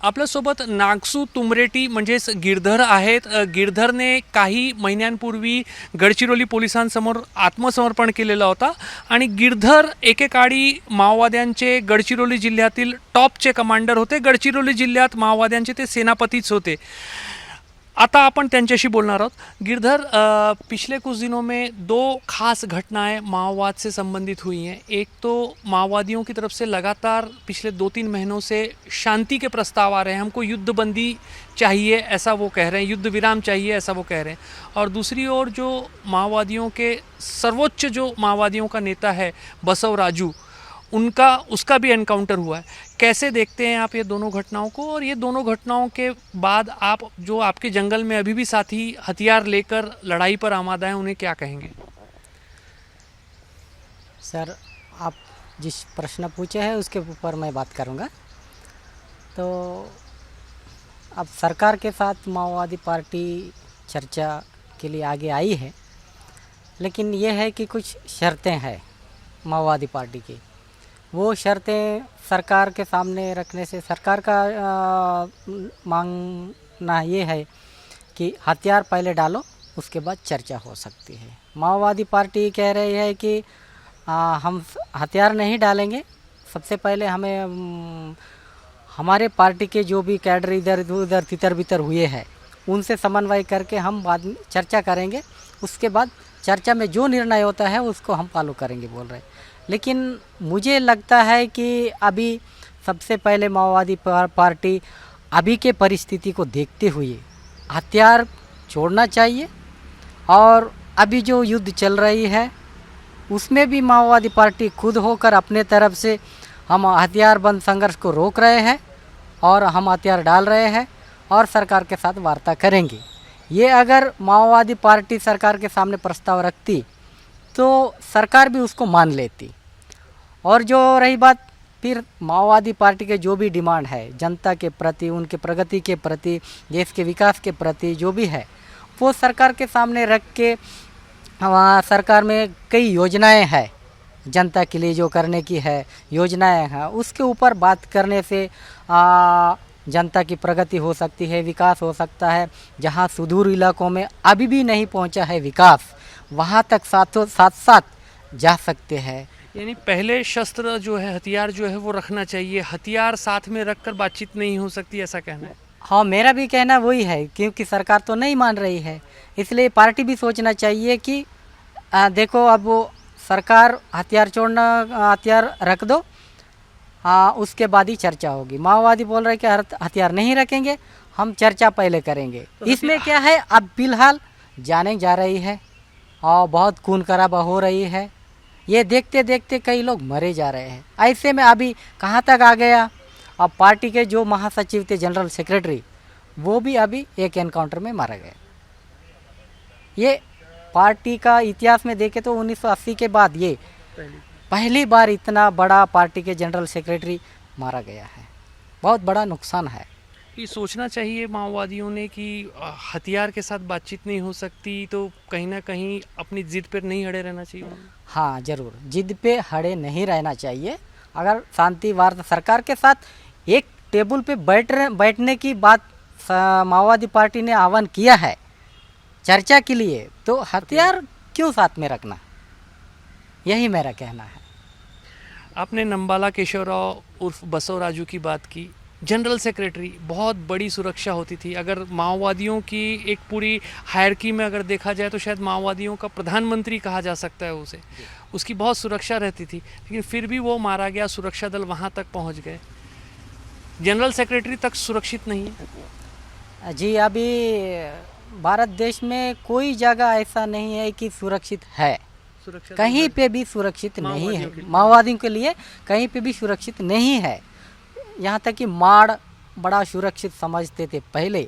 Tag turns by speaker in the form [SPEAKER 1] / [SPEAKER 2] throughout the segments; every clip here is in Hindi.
[SPEAKER 1] आपल्यासोबत नागसू तुमरेटी म्हणजेच गिरधर आहेत. गिरधरने काही महिन्यांपूर्वी गडचिरोली पोलिसांसमोर आत्मसमर्पण केलेलं होता आणि गिरधर एकेकाळी माओवाद्यांचे गडचिरोली जिल्ह्यातील टॉपचे कमांडर होते. गडचिरोली जिल्ह्यात माओवाद्यांचे ते सेनापतीच होते. आता अपन त्यांच्याशी बोलणार आहोत. गिरधर, पिछले कुछ दिनों में दो खास घटनाएं माओवाद से संबंधित हुई हैं. एक तो माओवादियों की तरफ से लगातार पिछले 2-3 महीनों से शांति के प्रस्ताव आ रहे हैं. हमको युद्धबंदी चाहिए ऐसा वो कह रहे हैं, युद्ध विराम चाहिए ऐसा वो कह रहे हैं. और दूसरी ओर जो माओवादियों के सर्वोच्च जो माओवादियों का नेता है बसव राजू, उसका भी एनकाउंटर हुआ है. कैसे देखते हैं आप ये दोनों घटनाओं को, और ये दोनों घटनाओं के बाद आप जो आपके जंगल में अभी भी साथी हथियार लेकर लड़ाई पर आमादा हैं उन्हें क्या कहेंगे?
[SPEAKER 2] सर, आप जिस प्रश्न पूछे हैं उसके ऊपर मैं बात करूंगा. तो अब सरकार के साथ माओवादी पार्टी चर्चा के लिए आगे आई है, लेकिन ये है कि कुछ शर्तें हैं माओवादी पार्टी की. वो शर्तें सरकार के सामने रखने से सरकार का मांगना ये है कि हथियार पहले डालो, उसके बाद चर्चा हो सकती है. माओवादी पार्टी कह रही है कि हम हथियार नहीं डालेंगे, सबसे पहले हमें हमारे पार्टी के जो भी कैडर इधर उधर तितर बितर हुए हैं उनसे समन्वय करके हम बाद में चर्चा करेंगे, उसके बाद चर्चा में जो निर्णय होता है उसको हम फॉलो करेंगे बोल रहे हैं. लेकिन मुझे लगता है कि अभी सबसे पहले माओवादी पार्टी अभी के परिस्थिति को देखते हुए हथियार छोड़ना चाहिए. और अभी जो युद्ध चल रही है उसमें भी माओवादी पार्टी खुद होकर अपने तरफ से हम हथियार बंद संघर्ष को रोक रहे हैं और हम हथियार डाल रहे हैं और सरकार के साथ वार्ता करेंगे. ये अगर माओवादी पार्टी सरकार के सामने प्रस्ताव रखती तो सरकार भी उसको मान लेती. और जो रही बात फिर माओवादी पार्टी के जो भी डिमांड है जनता के प्रति, उनके प्रगति के प्रति, देश के विकास के प्रति जो भी है वो सरकार के सामने रख के वहाँ सरकार में कई योजनाएं हैं जनता के लिए जो करने की है योजनाएं हैं, उसके ऊपर बात करने से जनता की प्रगति हो सकती है, विकास हो सकता है. जहाँ सुदूर इलाकों में अभी भी नहीं पहुँचा है विकास, वहाँ तक साथ साथ जा सकते हैं.
[SPEAKER 1] यानी पहले शस्त्र जो है, हथियार जो है वो रखना चाहिए, हथियार साथ में रखकर बातचीत नहीं हो सकती, ऐसा कहना है?
[SPEAKER 2] हाँ, मेरा भी कहना वही है, क्योंकि सरकार तो नहीं मान रही है. इसलिए पार्टी भी सोचना चाहिए कि देखो अब वो सरकार हथियार हथियार रख दो, उसके बाद ही चर्चा होगी. माओवादी बोल रहे कि हथियार नहीं रखेंगे, हम चर्चा पहले करेंगे. तो इसमें क्या है, अब फिलहाल जाने जा रही है और बहुत खून खराबा हो रही है. ये देखते देखते कई लोग मरे जा रहे हैं. ऐसे में अभी कहाँ तक आ गया, अब पार्टी के जो महासचिव थे जनरल सेक्रेटरी वो भी अभी एक एनकाउंटर में मारा गया. ये पार्टी का इतिहास में देखे तो 1980 के बाद ये पहली बार इतना बड़ा पार्टी के जनरल सेक्रेटरी मारा गया है. बहुत बड़ा नुकसान है.
[SPEAKER 1] ये सोचना चाहिए माओवादियों ने कि हथियार के साथ बातचीत नहीं हो सकती, तो कहीं ना कहीं अपनी जिद पर नहीं अड़े रहना चाहिए.
[SPEAKER 2] हाँ, ज़रूर जिद पे अड़े नहीं रहना चाहिए. अगर शांति वार्ता सरकार के साथ एक टेबल पे बैठने की बात माओवादी पार्टी ने आह्वान किया है चर्चा के लिए, तो हथियार क्यों साथ में रखना, यही मेरा कहना है.
[SPEAKER 1] आपने नंबाला केशवराव उर्फ बसव राजू की बात की. जनरल सेक्रेटरी, बहुत बड़ी सुरक्षा होती थी. अगर माओवादियों की एक पूरी हायरकी में अगर देखा जाए तो शायद माओवादियों का प्रधानमंत्री कहा जा सकता है उसे. उसकी बहुत सुरक्षा रहती थी, लेकिन फिर भी वो मारा गया. सुरक्षा दल वहाँ तक पहुँच गए, जनरल सेक्रेटरी तक सुरक्षित नहीं है.
[SPEAKER 2] जी, अभी भारत देश में कोई जगह ऐसा नहीं है कि सुरक्षित है. कहीं पे भी सुरक्षित नहीं है. माओवादियों के लिए कहीं पे भी सुरक्षित नहीं है. यहाँ तक कि माड़ बड़ा सुरक्षित समझते थे पहले,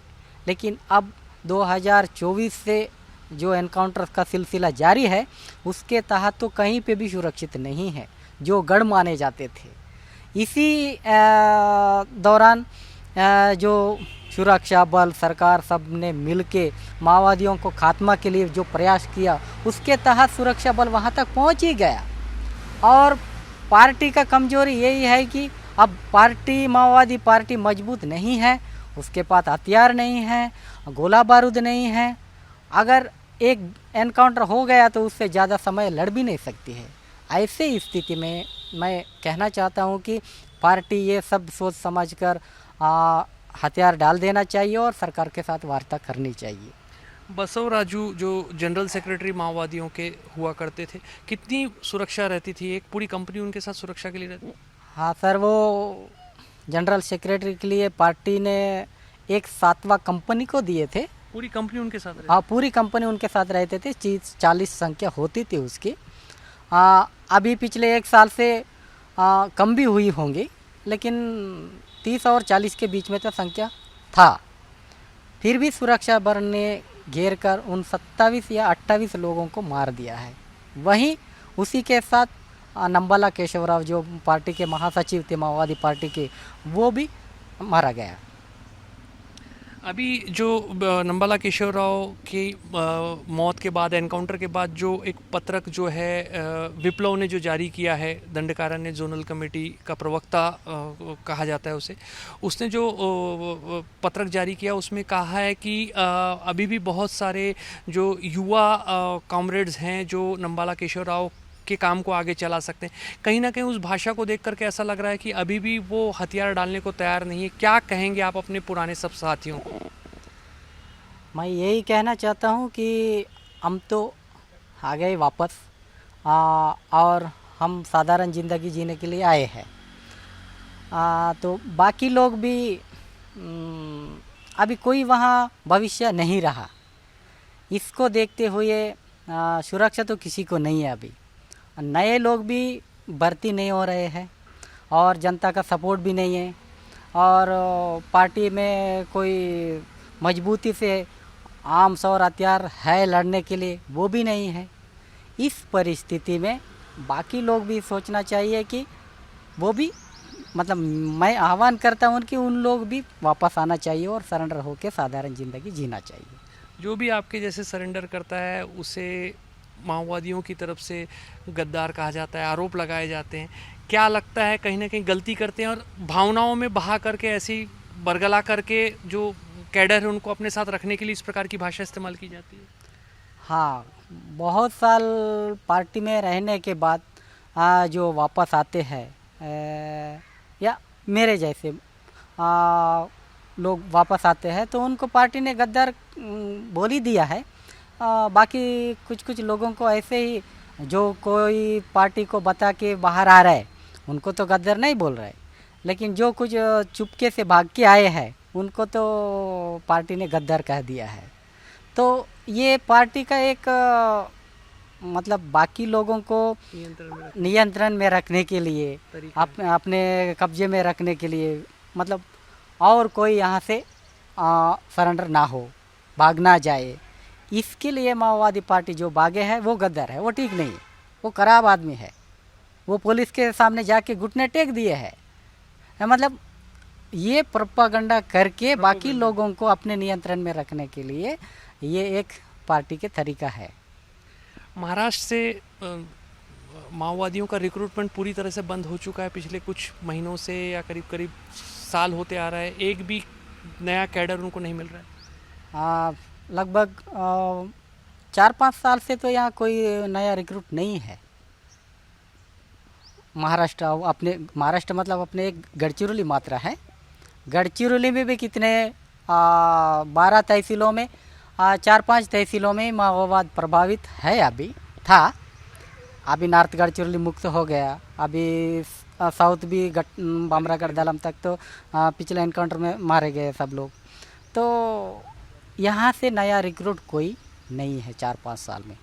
[SPEAKER 2] लेकिन अब 2024 से जो एनकाउंटर का सिलसिला जारी है उसके तहत तो कहीं पे भी सुरक्षित नहीं है जो गढ़ माने जाते थे. इसी दौरान जो सुरक्षा बल सरकार सब ने मिल के माओवादियों को खात्मा के लिए जो प्रयास किया उसके तहत सुरक्षा बल वहाँ तक पहुँच ही गया. और पार्टी का कमजोरी यही है कि अब पार्टी माओवादी पार्टी मजबूत नहीं है, उसके पास हथियार नहीं है, गोला बारूद नहीं है। अगर एक एनकाउंटर हो गया तो उससे ज़्यादा समय लड़ भी नहीं सकती है। ऐसे स्थिति में मैं कहना चाहता हूँ कि पार्टी ये सब सोच समझकर हथियार डाल देना चाहिए और सरकार के साथ वार्ता करनी चाहिए।
[SPEAKER 1] बसवराजू जो जनरल सेक्रेटरी माओवादियों के हुआ करते थे, कितनी सुरक्षा रहती थी? एक पूरी कंपनी उनके साथ सुरक्षा के लिए रहती?
[SPEAKER 2] हाँ सर, वो जनरल सेक्रेटरी के लिए पार्टी ने एक 7वां कंपनी को दिए थे।
[SPEAKER 1] पूरी कंपनी उनके साथ रहती?
[SPEAKER 2] हाँ, पूरी कंपनी उनके साथ रहते थे। 40 संख्या होती थी उसकी। अभी पिछले 1 साल से कम भी हुई होंगी, लेकिन 30 और 40 के बीच में तो संख्या था। फिर भी सुरक्षा बल ने घेर कर उन 27 या 28 लोगों को मार दिया है। वहीं उसी के साथ नंबाला केशवराव जो पार्टी के महासचिव थे माओवादी पार्टी के, वो भी मारा गया।
[SPEAKER 1] अभी जो नंबाला केशवराव की मौत के बाद, एनकाउंटर के बाद जो एक पत्रक जो है विप्लव ने जो जारी किया है, दंडकारण्य जोनल कमेटी का प्रवक्ता कहा जाता है उसे, उसने जो पत्रक जारी किया उसमें कहा है कि अभी भी बहुत सारे जो युवा कॉमरेड्स हैं जो नंबाला केशवराव के काम को आगे चला सकते हैं। कहीं ना कहीं उस भाषा को देख करके ऐसा लग रहा है कि अभी भी वो हथियार डालने को तैयार नहीं है। क्या कहेंगे आप अपने पुराने सब साथियों को?
[SPEAKER 2] मैं यही कहना चाहता हूँ कि हम तो आ गए वापस, और हम साधारण ज़िंदगी जीने के लिए आए हैं। तो बाकी लोग भी अभी कोई वहाँ भविष्य नहीं रहा। इसको देखते हुए सुरक्षा तो किसी को नहीं है। अभी नए लोग भी भर्ती नहीं हो रहे हैं और जनता का सपोर्ट भी नहीं है, और पार्टी में कोई मजबूती से आर्म्स और हथियार है लड़ने के लिए, वो भी नहीं है। इस परिस्थिति में बाकी लोग भी सोचना चाहिए कि वो भी, मतलब मैं आह्वान करता हूँ कि उन लोग भी वापस आना चाहिए और सरेंडर होकर साधारण ज़िंदगी जीना चाहिए।
[SPEAKER 1] जो भी आपके जैसे सरेंडर करता है उसे माओवादियों की तरफ से गद्दार कहा जाता है, आरोप लगाए जाते हैं। क्या लगता है कहीं ना कहीं गलती करते हैं और भावनाओं में बहा करके, ऐसी बरगला करके जो कैडर है उनको अपने साथ रखने के लिए इस प्रकार की भाषा इस्तेमाल की जाती है?
[SPEAKER 2] हाँ, बहुत साल पार्टी में रहने के बाद जो वापस आते हैं, या मेरे जैसे लोग वापस आते हैं, तो उनको पार्टी ने गद्दार बोल ही दिया है। बाकी कुछ लोगों को ऐसे ही, जो कोई पार्टी को बता के बाहर आ रहा है, उनको तो गद्दार नहीं बोल रहे, लेकिन जो कुछ चुपके से भाग के आए हैं उनको तो पार्टी ने गद्दार कह दिया है। तो ये पार्टी का एक मतलब बाकी लोगों को नियंत्रण में रखने के लिए, अपने कब्जे में रखने के लिए, मतलब और कोई यहाँ से सरेंडर ना हो, भाग ना जाए, इसके लिए माओवादी पार्टी जो भागे है वो गद्दार है, वो ठीक नहीं है, वो खराब आदमी है। वो पुलिस के सामने जाके घुटने टेक दिए है। मतलब ये प्रोपागंडा करके बाकी लोगों को अपने नियंत्रण में रखने के लिए ये एक पार्टी के तरीका है।
[SPEAKER 1] महाराष्ट्र से माओवादियों का रिक्रूटमेंट पूरी तरह से बंद हो चुका है पिछले कुछ महीनों से, या करीब साल होते आ रहा है। एक भी नया कैडर उनको नहीं मिल रहा है।
[SPEAKER 2] लगभग 4-5 साल से तो यहाँ कोई नया रिक्रूट नहीं है। महाराष्ट्र मतलब अपने एक गढ़चिरौली मात्रा है। गढ़चिरौली में भी कितने 12 तहसीलों में 4-5 तहसीलों में माओवाद प्रभावित है। अभी नॉर्थ गढ़चिरौली मुक्त हो गया। अभी साउथ भी बामरागढ़ दलम तक तो पिछले एनकाउंटर में मारे गए सब लोग। तो यहाँ से नया रिक्रूट कोई नाही है 4-5 साल में।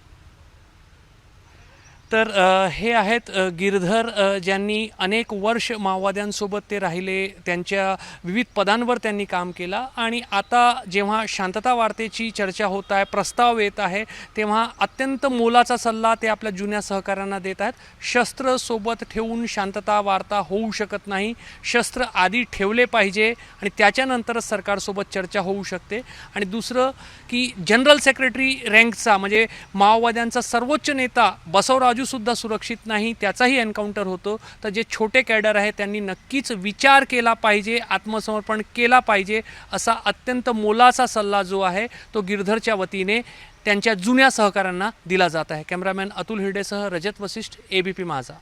[SPEAKER 1] तर हे आहेत गिरधर, ज्यांनी अनेक वर्ष माओवाद्यांसोबत ते राहिले, त्यांच्या विविध पदांवर त्यांनी काम केला आणि आता जेव्हा शांतता वार्तेची चर्चा होत आहे, प्रस्ताव येत आहे, तेव्हा अत्यंत मोलाचा सल्ला ते आपल्या जुन्या सहकाऱ्यांना देत आहेत। शस्त्र सोबत ठेवून शांतता वार्ता होऊ शकत नाही, शस्त्र आधी ठेवले पाहिजे आणि त्याच्यानंतरच सरकारसोबत चर्चा होऊ शकते। आणि दुसरं की जनरल सेक्रेटरी रँकचा म्हणजे माओवाद्यांचा सर्वोच्च नेता बसवराज बाजूसुद्धा सुरक्षित नाही, त्याचाही एन्काउंटर होतो. तर जे छोटे कॅडर आहेत त्यांनी नक्कीच विचार केला पाहिजे, आत्मसमर्पण केला पाहिजे, असा अत्यंत मोलाचा सल्ला जो आहे तो गिरधरच्या वतीने त्यांच्या जुन्या सहकाऱ्यांना दिला जात आहे. कॅमेरामॅन अतुल हिरडेसह रजत वशिष्ठ, एबीपी माझा.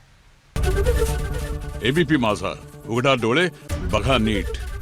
[SPEAKER 3] एबीपी माझा, उघडा डोळे बघा नीट.